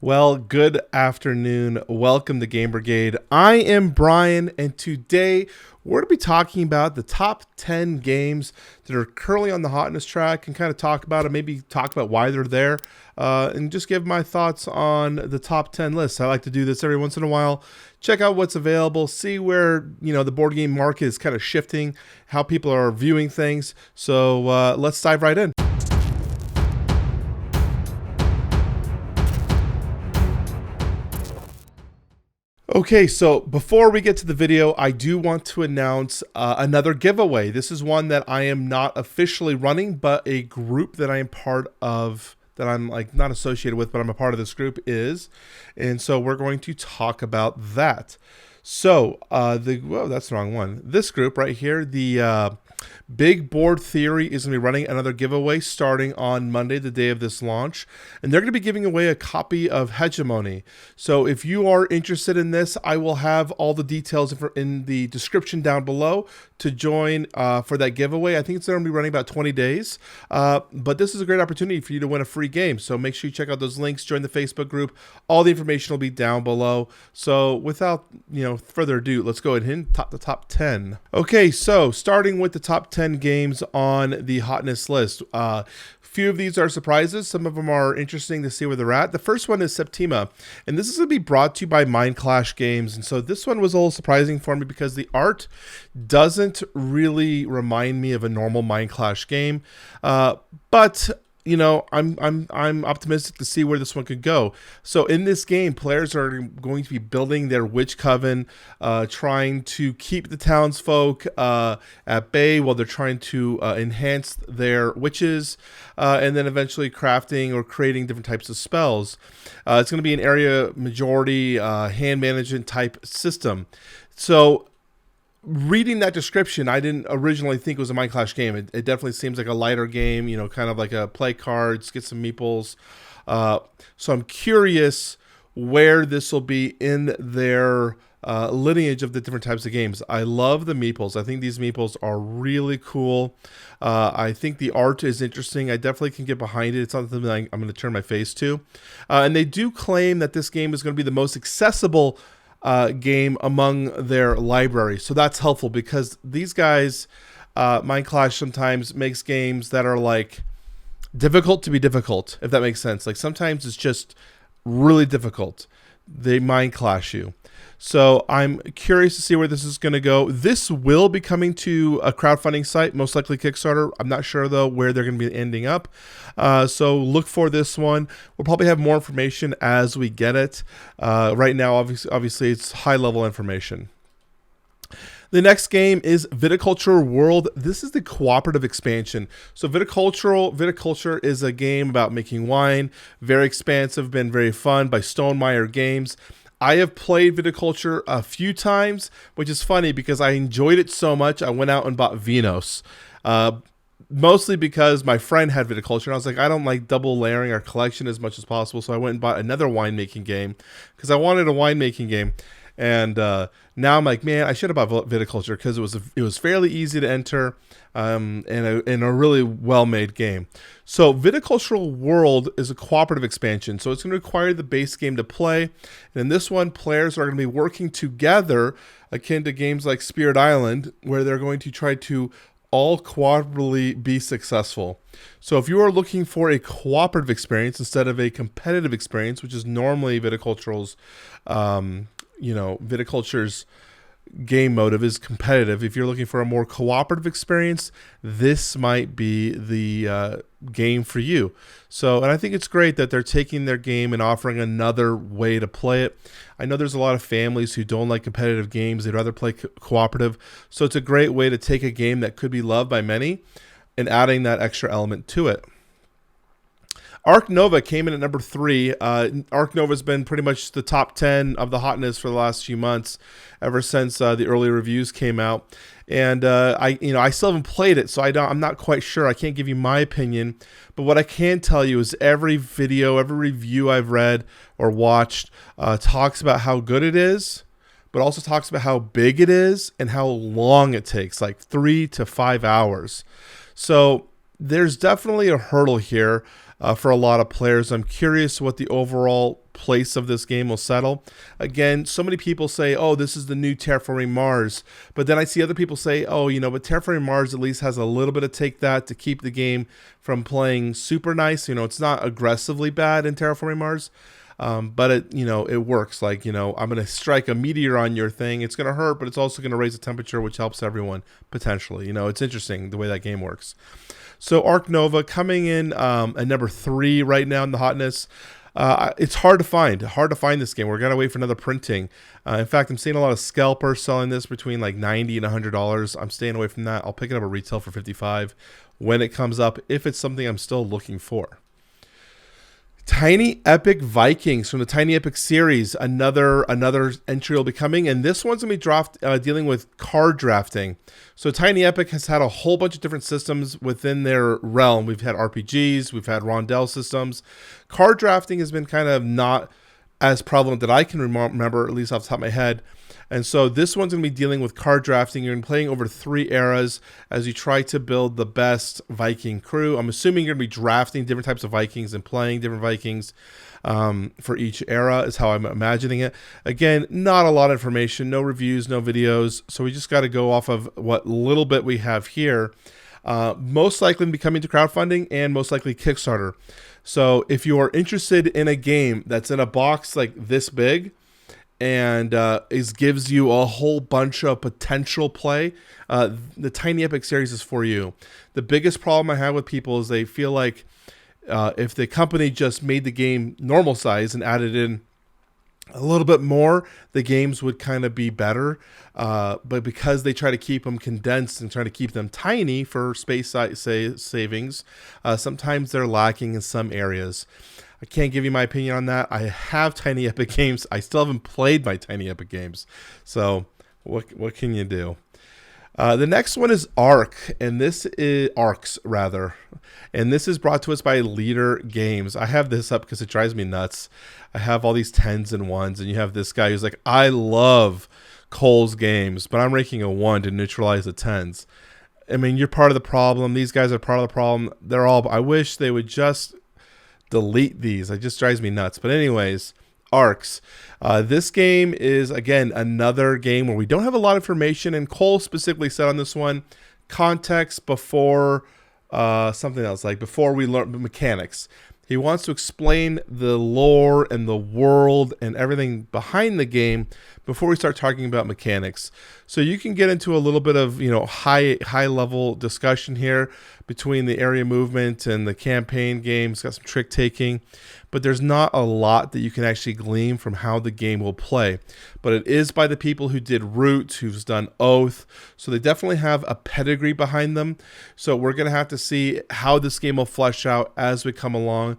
Well, good afternoon. Welcome to Game Brigade. I am Brian, and today we're going to be talking about the top 10 games that are currently on the Hotness track and kind of talk about it, maybe talk about why they're there, and just give my thoughts on the top 10 list. I like to do this every once in a while, check out what's available, see where the board game market is kind of shifting, how people are viewing things. So let's dive right in. Okay, so before we get to the video, I do want to announce another giveaway. This is one that I am not officially running, but a group that I am part of, that I'm like not associated with, but I'm a part of this group is. And so we're going to talk about that. So that's the wrong one. This group right here, the Big Board Theory, is going to be running another giveaway starting on Monday, the day of this launch. And they're going to be giving away a copy of Hegemony. So if you are interested in this, I will have all the details in the description down below to join for that giveaway. I think it's going to be running about 20 days. But this is a great opportunity for you to win a free game. So make sure you check out those links, join the Facebook group. All the information will be down below. So without further ado, let's go ahead and top the top 10. Okay, so starting with the top 10 games on the Hotness list. Few of these are surprises. Some of them are interesting to see where they're at. The first one is Septima, and this is going to be brought to you by Mind Clash Games. And so this one was a little surprising for me because the art doesn't really remind me of a normal Mind Clash game, but I'm optimistic to see where this one could go. So in this game, players are going to be building their witch coven, trying to keep the townsfolk at bay while they're trying to enhance their witches, and then eventually crafting or creating different types of spells. It's going to be an area majority hand management type system. So reading that description, I didn't originally think it was a Mind Clash game. It definitely seems like a lighter game, kind of like a play cards, get some meeples. So I'm curious where this will be in their lineage of the different types of games. I love the meeples. I think these meeples are really cool. I think the art is interesting. I definitely can get behind it. It's not something I'm going to turn my face to. And they do claim that this game is going to be the most accessible game among their library. So that's helpful because these guys, Mind Clash sometimes makes games that are like difficult to be difficult, if that makes sense. Like sometimes it's just really difficult. They Mind Clash you. So I'm curious to see where this is going to go. This will be coming to a crowdfunding site, most likely Kickstarter. I'm not sure, though, where they're going to be ending up. So look for this one. We'll probably have more information as we get it. Right now, obviously, it's high-level information. The next game is Viticulture World. This is the cooperative expansion. So Viticulture is a game about making wine. Very expansive, been very fun by Stonemaier Games. I have played Viticulture a few times, which is funny because I enjoyed it so much I went out and bought Vinos. Mostly because my friend had Viticulture, and I was like, I don't like double layering our collection as much as possible, so I went and bought another winemaking game because I wanted a winemaking game. And now I'm like, man, I should have bought Viticulture because it was fairly easy to enter, and a really well-made game. So Viticultural World is a cooperative expansion, so it's going to require the base game to play. And in this one, players are going to be working together, akin to games like Spirit Island, where they're going to try to all cooperatively be successful. So if you are looking for a cooperative experience instead of a competitive experience, which is normally Viticulture's Viticulture's game motive is competitive. If you're looking for a more cooperative experience, this might be the game for you. So, and I think it's great that they're taking their game and offering another way to play it. I know there's a lot of families who don't like competitive games. They'd rather play cooperative. So it's a great way to take a game that could be loved by many and adding that extra element to it. Ark Nova came in at number 3. Ark Nova has been pretty much the top 10 of the Hotness for the last few months, ever since the early reviews came out. And I still haven't played it, so I'm not quite sure. I can't give you my opinion, but what I can tell you is every video, every review I've read or watched talks about how good it is, but also talks about how big it is and how long it takes, like 3 to 5 hours. So there's definitely a hurdle here for a lot of players. I'm curious what the overall place of this game will settle. Again, so many people say, oh, this is the new Terraforming Mars. But then I see other people say, oh, you know, but Terraforming Mars at least has a little bit of take that to keep the game from playing super nice. You know, it's not aggressively bad in Terraforming Mars. But it, you know, it works. Like, you know, I'm going to strike a meteor on your thing. It's going to hurt, but it's also going to raise the temperature, which helps everyone potentially. You know, it's interesting the way that game works. So Ark Nova coming in at number 3 right now in the Hotness. It's hard to find this game. We're going to wait for another printing. In fact, I'm seeing a lot of scalpers selling this between like $90 and $100. I'm staying away from that. I'll pick it up at retail for $55 when it comes up, if it's something I'm still looking for. Tiny Epic Vikings from the Tiny Epic series, another entry will be coming, and this one's gonna be dealing with card drafting. So Tiny Epic has had a whole bunch of different systems within their realm. We've had RPGs, we've had rondel systems. Card drafting has been kind of not as prevalent that I can remember, at least off the top of my head. And so this one's going to be dealing with card drafting. You're going to be playing over 3 eras as you try to build the best Viking crew. I'm assuming you're going to be drafting different types of Vikings and playing different Vikings for each era is how I'm imagining it. Again, not a lot of information, no reviews, no videos. So we just got to go off of what little bit we have here. Most likely to be coming to crowdfunding and most likely Kickstarter. So if you are interested in a game that's in a box like this big, and gives you a whole bunch of potential play, the Tiny Epic series is for you. The biggest problem I have with people is they feel like if the company just made the game normal size and added in a little bit more, the games would kind of be better. But because they try to keep them condensed and try to keep them tiny for space savings, sometimes they're lacking in some areas. I can't give you my opinion on that. I have Tiny Epic games. I still haven't played my Tiny Epic games. So what can you do? The next one is Ark, and this is Arks rather. And this is brought to us by Leader Games. I have this up because it drives me nuts. I have all these 10s and 1s, and you have this guy who's like, I love Cole's games, but I'm ranking a 1 to neutralize the 10s. I mean, you're part of the problem. These guys are part of the problem. I wish they would just delete these. It just drives me nuts. But anyways, Arks. This game is, again, another game where we don't have a lot of information, and Cole specifically said on this one, context before something else, like before we learn the mechanics. He wants to explain the lore and the world and everything behind the game before we start talking about mechanics. So you can get into a little bit of, you know, high level discussion here between the area movement and the campaign game. It's got some trick taking, but there's not a lot that you can actually glean from how the game will play. But it is by the people who did Root, who's done Oath, so they definitely have a pedigree behind them. So we're going to have to see how this game will flesh out as we come along.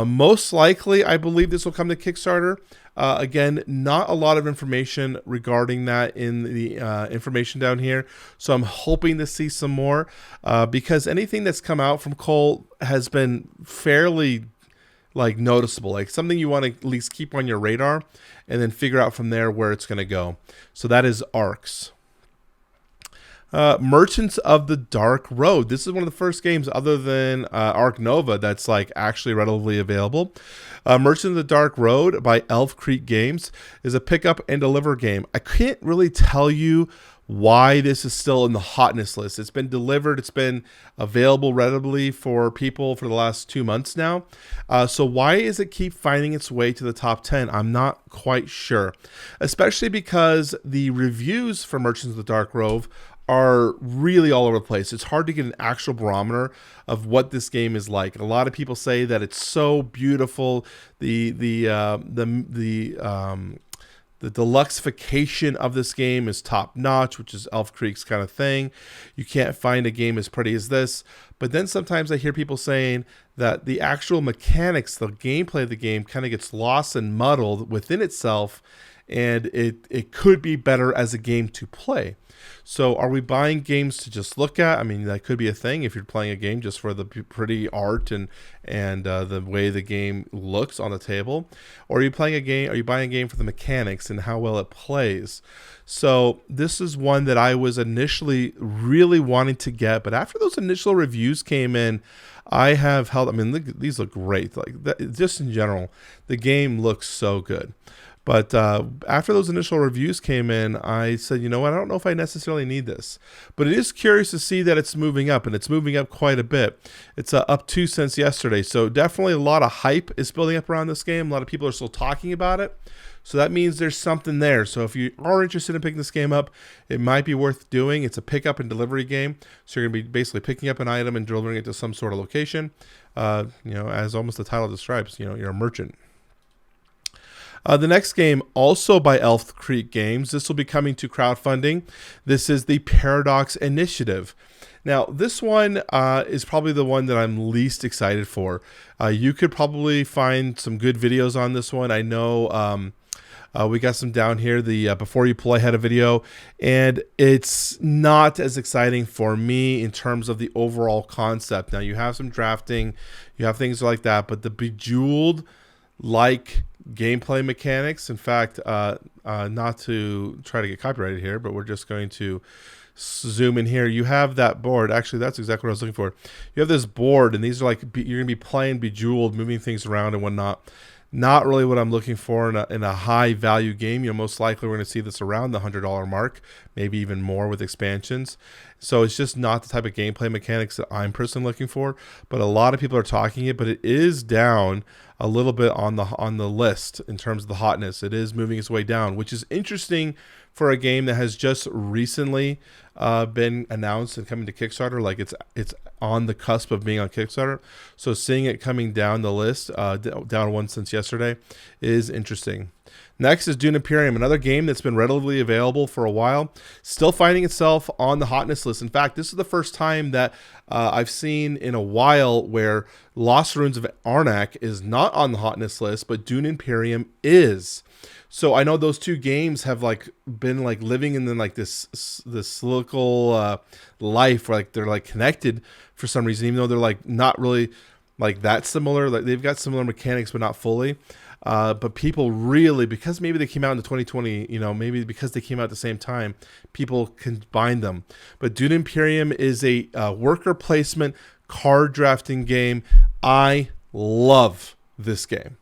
Most likely, I believe this will come to Kickstarter. Again, not a lot of information regarding that in the information down here. So I'm hoping to see some more because anything that's come out from Cole has been fairly like noticeable, like something you want to at least keep on your radar and then figure out from there where it's going to go. So that is Arks. Merchants of the Dark Road. This is one of the first games other than Ark Nova that's like actually readily available. Merchants of the Dark Road by Elf Creek Games is a pick up and deliver game. I can't really tell you why this is still in the hotness list. It's been delivered. It's been available readily for people for the last 2 months now. So why is it keep finding its way to the top 10? I'm not quite sure, especially because the reviews for Merchants of the Dark Road are really all over the place. It's hard to get an actual barometer of what this game is like. A lot of people say that it's so beautiful. The deluxeification of this game is top notch, which is Elf Creek's kind of thing. You can't find a game as pretty as this. But then sometimes I hear people saying that the actual mechanics, the gameplay of the game kind of gets lost and muddled within itself. and it could be better as a game to play. So are we buying games to just look at? I mean, that could be a thing if you're playing a game just for the pretty art and the way the game looks on the table. Or are you playing a game? Are you buying a game for the mechanics and how well it plays? So this is one that I was initially really wanting to get, but after those initial reviews came in, I have held. I mean, these look great. Like that, just in general, the game looks so good. But after those initial reviews came in, I said, you know what, I don't know if I necessarily need this. But it is curious to see that it's moving up, and it's moving up quite a bit. It's up 2 cents yesterday. So definitely a lot of hype is building up around this game. A lot of people are still talking about it. So that means there's something there. So if you are interested in picking this game up, it might be worth doing. It's a pickup and delivery game. So you're going to be basically picking up an item and delivering it to some sort of location. As almost the title describes, you're a merchant. The next game, also by Elf Creek Games. This will be coming to crowdfunding. This is the Paradox Initiative. Now, this one is probably the one that I'm least excited for. You could probably find some good videos on this one. I know we got some down here. The Before You Play had a video, and it's not as exciting for me in terms of the overall concept. Now, you have some drafting, you have things like that, but the Bejeweled gameplay mechanics. In fact, not to try to get copyrighted here, but we're just going to zoom in here. You have that board. Actually, that's exactly what I was looking for. You have this board, and these are you're gonna be playing Bejeweled, moving things around and whatnot. Not really what I'm looking for in a high value game. Most likely we're going to see this around the $100 mark, maybe even more with expansions. So it's just not the type of gameplay mechanics that I'm personally looking for. But a lot of people are talking it, but it is down a little bit on the list in terms of the hotness. It is moving its way down, which is interesting for a game that has just recently been announced and coming to Kickstarter. Like it's on the cusp of being on Kickstarter. So seeing it coming down the list, down 1 since yesterday, is interesting. Next is Dune Imperium, another game that's been readily available for a while, still finding itself on the hotness list. In fact, this is the first time that I've seen in a while where Lost Ruins of Arnak is not on the hotness list, but Dune Imperium is. So I know those two games have been living in this local life where they're connected for some reason, even though they're not really that similar. They've got similar mechanics, but not fully. But people really, because maybe they came out in 2020, maybe because they came out at the same time, people combine them. But Dune Imperium is a worker placement card drafting game. I love this game.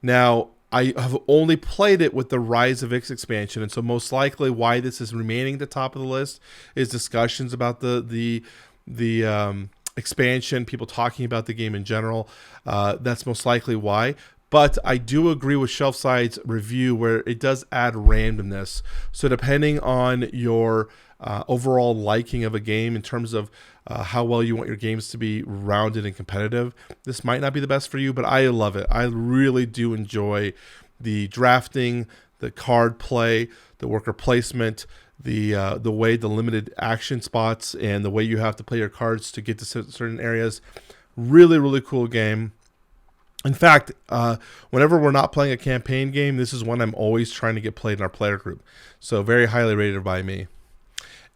Now, I have only played it with the Rise of X expansion, and so most likely why this is remaining at the top of the list is discussions about the expansion, people talking about the game in general. That's most likely why. But I do agree with Shelfside's review where it does add randomness. So depending on your overall liking of a game in terms of how well you want your games to be rounded and competitive, this might not be the best for you, but I love it. I really do enjoy the drafting, the card play, the worker placement, the way the limited action spots and the way you have to play your cards to get to certain areas. Really, really cool game. In fact, whenever we're not playing a campaign game, this is one I'm always trying to get played in our player group. So very highly rated by me.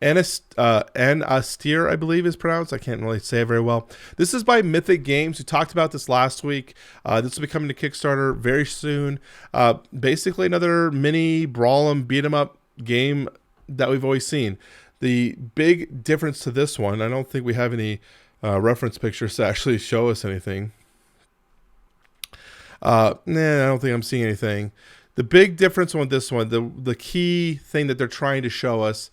Anastyr, I believe is pronounced. I can't really say it very well. This is by Mythic Games. We talked about this last week. This will be coming to Kickstarter very soon. Basically another mini brawl 'em, beat 'em up game that we've always seen. The big difference to this one, I don't think we have any reference pictures to actually show us anything. I don't think I'm seeing anything. The big difference with this one, the key thing that they're trying to show us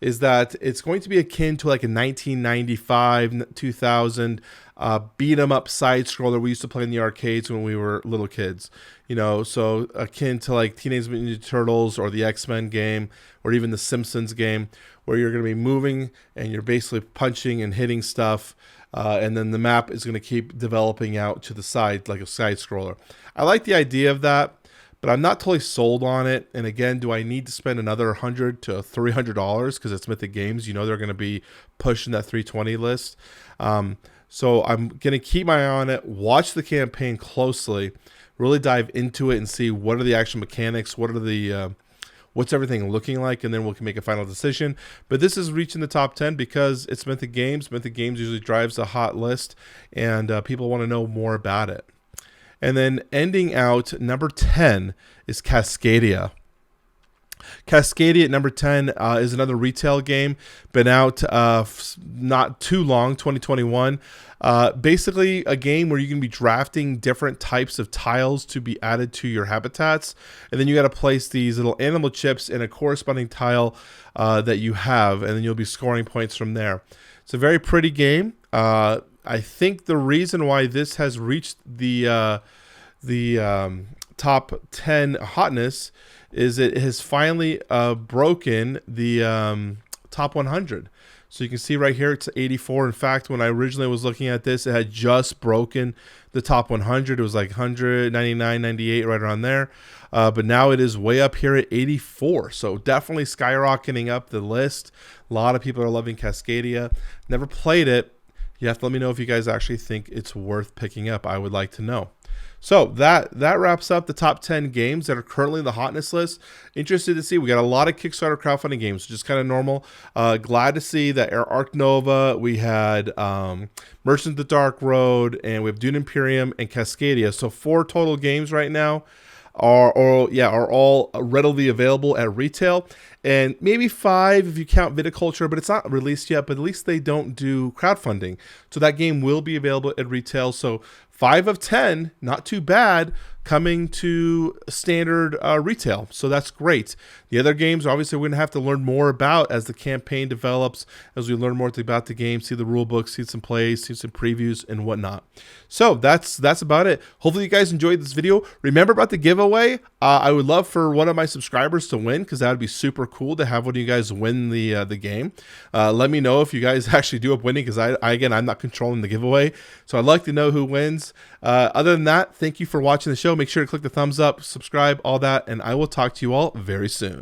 is that it's going to be akin to a 1995, 2000 beat 'em up side scroller we used to play in the arcades when we were little kids. So akin to Teenage Mutant Ninja Turtles or the X-Men game or even the Simpsons game, where you're going to be moving and you're basically punching and hitting stuff. And then the map is going to keep developing out to the side like a side scroller. I like the idea of that, but I'm not totally sold on it. And again, do I need to spend another $100 to $300 because it's Mythic Games? They're going to be pushing that 320 list. So I'm going to keep my eye on it, watch the campaign closely, really dive into it and see what are the action mechanics, what are the what's everything looking like, and then we can make a final decision. But this is reaching the top 10 because it's Mythic Games. Mythic Games usually drives a hot list, and people want to know more about it. And then ending out number 10 is Cascadia. Cascadia at number 10 is another retail game. Been out not too long, 2021. Basically a game where you can be drafting different types of tiles to be added to your habitats. And then you got to place these little animal chips in a corresponding tile that you have. And then you'll be scoring points from there. It's a very pretty game. I think the reason why this has reached the top 10 hotness is it has finally broken the top 100. So you can see right here it's 84. In fact, when I originally was looking at this, it had just broken the top 100. It was like 199, 98, right around there. But now it is way up here at 84. So definitely skyrocketing up the list. A lot of people are loving Cascadia. Never played it. You have to let me know if you guys actually think it's worth picking up. I would like to know. So that wraps up the top 10 games that are currently in the hotness list. Interested to see, we got a lot of Kickstarter crowdfunding games, which is kind of normal. Glad to see that Ark Nova, we had Merchants of the Dark Road, and we have Dune, Imperium, and Cascadia. So 4 total games right now are all readily available at retail, and maybe 5 if you count Viticulture, but it's not released yet. But at least they don't do crowdfunding, so that game will be available at retail. So 5 of 10, not too bad, coming to standard retail. So that's great. The other games, obviously, we're going to have to learn more about as the campaign develops, as we learn more about the game, see the rule book, see some plays, see some previews and whatnot. So that's about it. Hopefully you guys enjoyed this video. Remember about the giveaway. I would love for one of my subscribers to win, because that would be super cool to have one of you guys win the game. Let me know if you guys actually do up winning, because again, I'm not controlling the giveaway. So I'd like to know who wins. Other than that, thank you for watching the show. Make sure to click the thumbs up, subscribe, all that, and I will talk to you all very soon.